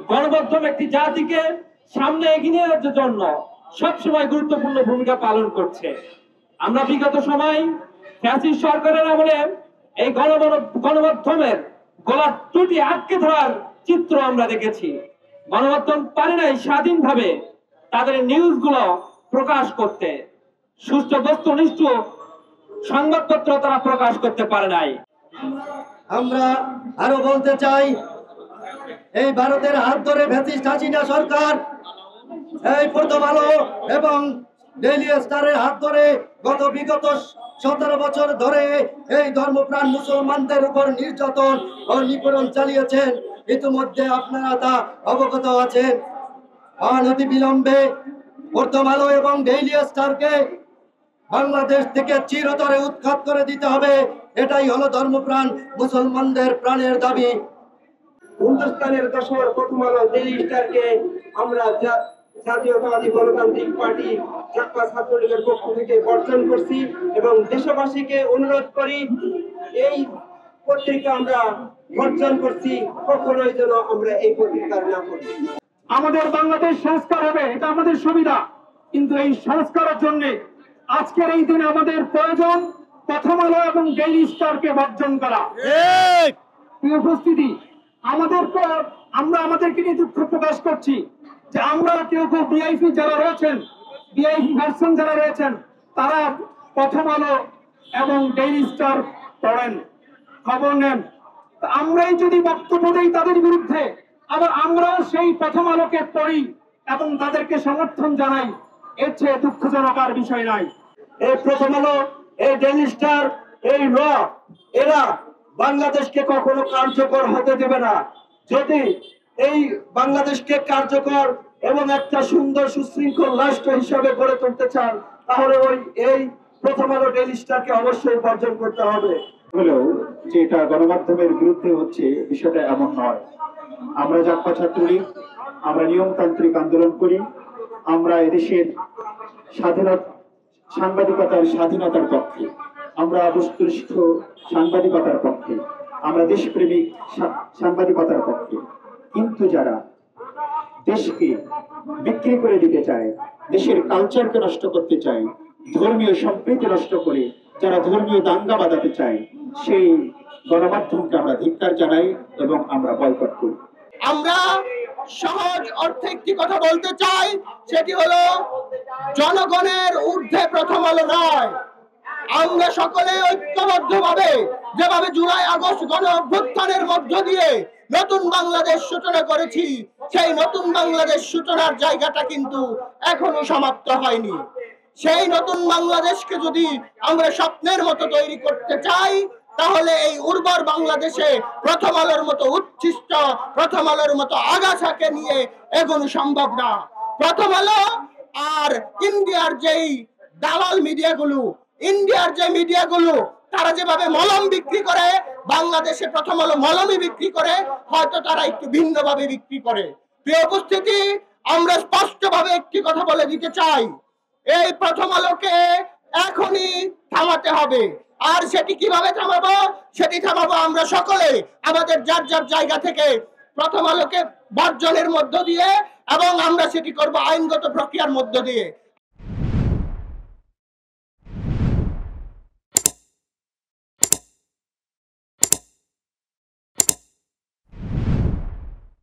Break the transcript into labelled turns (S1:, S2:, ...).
S1: গণমাধ্যম একটি জাতিকে সামনে এগিয়ে নেওয়ার জন্য সবসময় গুরুত্বপূর্ণ ভূমিকা পালন করছে। আমরা বিগত সময় ফ্যাসিস্ট সরকারের আমলে এই গণমাধ্যমের গলার ত্রুটি আটকে ধরার চিত্র আমরা দেখেছি। গণমাধ্যম পারে নাই স্বাধীনভাবে তাদের নিউজগুলো প্রকাশ করতে, সুষ্ঠু বস্তুনিষ্ঠ সংবাদপত্র তারা প্রকাশ করতে পারে নাই।
S2: আমরা আরো বলতে চাই, এই ভারতের হাত ধরে ফ্যাসিস্ট হাসিনা সরকার এই প্রথম আলো এবং ডেইলি স্টারের হাত ধরে বিগত 17 বছর ধরে এই ধর্মপ্রাণ মুসলমানদের উপর নির্যাতন ও নিপীড়ন চালিয়েছেন। ইতিমধ্যে আপনারা তা অবগত আছেন। অনতি বিলম্বে প্রথম আলো এবং ডেইলি স্টারকে বাংলাদেশ থেকে চিরতরে উৎখাত করে দিতে হবে। এটাই হলো ধর্মপ্রাণ মুসলমানদের প্রাণের দাবি।
S3: হিন্দুস্তানের দশর প্রথম আলো ডেইলি স্টারকে আমরা জাতীয়তাবাদী গণতান্ত্রিক পার্টি জাতীয় ছাত্রলীগের পক্ষ থেকে বর্জন করছি এবং দেশবাসীকে অনুরোধ করি এই পত্রিকা আমরা বর্জন করছি, কখনোই যেন আমরা এই পত্রিকার না করি।
S4: আমাদের বাংলাদেশ সংস্কার হবে, এটা আমাদের সুবিধা, কিন্তু এই সংস্কারের জন্য আজকের এই দিনে আমাদের প্রয়োজন প্রথম আলো এবং ডেইলি স্টারকে বর্জন করা। উপস্থিতি আমরা আমাদেরকে নিয়ে দুঃখ প্রকাশ করছি যে আমরা কেউ ভিআইপি যারা রয়েছেন, ভিআইপি ভার্সন যারা রয়েছেন, তারা প্রথম আলো এবং ডেইলি স্টার পড়েন, খবর নেন। আমরাই যদি বক্তব্য দেই তাদের বিরুদ্ধে, আবার আমরাও সেই প্রথম আলোকে পড়ি এবং তাদেরকে সমর্থন জানাই, এর চেয়ে দুঃখজনক আর বিষয় নাই।
S3: এই প্রথম আলো, এই ডেইলি স্টার, এই র এরা বাংলাদেশকে কখনো কার্যকর হতে দেবে না। যদি এই বাংলাদেশকে কার্যকর এবং একটা সুন্দর সুশৃঙ্খল রাষ্ট্র হিসাবে গড়ে তুলতে চান, তাহলে এই প্রথম আলো ডেইলি স্টারকে অবশ্যই বর্জন করতে হবে।
S5: হলেও যে এটা গণমাধ্যমের বিরুদ্ধে হচ্ছে, বিষয়টা এমন নয়। আমরা জাতীয় ছাত্রলীগ, আমরা নিয়মতান্ত্রিক আন্দোলন করি, আমরা এদেশের সাংবাদিকতার স্বাধীনতার পক্ষে, আমরা বস্তুনিষ্ঠ সাংবাদিকতার পক্ষে, আমরা দেশপ্রেমিক সাংবাদিকতার পক্ষে। কিন্তু যারা দেশকে বিক্রি করে দিতে চায়, দেশের কালচারকে নষ্ট করতে চায়, ধর্মীয় সম্প্রীতি নষ্ট করে যারা ধর্মীয় দাঙ্গা বাঁধাতে চায়, সেই গণমাধ্যমকে আমরা ধিক্কার জানাই এবং আমরা বয়কট করি।
S6: আমরা সহজ অর্থে একটি কথা বলতে চাই, সেটি হলো জনগণের ঊর্ধ্বে প্রথম আলো নয়। আমরা সকলে ঐক্যবদ্ধভাবে যেভাবে জুলাই আগস্ট গণ অভ্যুত্থানের মধ্য দিয়ে নতুন বাংলাদেশ সূচনা করেছি, সেই নতুন বাংলাদেশ সূচনার জায়গাটা কিন্তু এখনো সমাপ্ত হয়নি। সেই নতুন বাংলাদেশকে যদি আমরা স্বপ্নের মতো তৈরি করতে চাই, তাহলে এই উর্বর বাংলাদেশে প্রথম আলোর মতো উচ্ছিষ্ট, প্রথম আলোর মতো আগাছাকে নিয়ে এগোনো সম্ভব না। প্রথম আলো আর ইন্ডিয়ার যেই দালাল মিডিয়াগুলো, তারা যেভাবে মলম বিক্রি করে, বাংলাদেশে প্রথম আলো মলমই বিক্রি করে, হয়তো তারা একটু ভিন্নভাবে বিক্রি করে। প্রিয় উপস্থিতি, আমরা স্পষ্টভাবে একটি কথা বলে দিতে চাই, এই প্রথম আলোকে এখনই থামাতে হবে। আর সেটি কিভাবে থামাবো? সেটি থামাবো আমরা সকলে আমাদের যার যার জায়গা থেকে প্রথম আলোকে বর্জনের মধ্য দিয়ে, এবং আমরা সেটি করব আইনগত প্রক্রিয়ার মধ্য দিয়ে।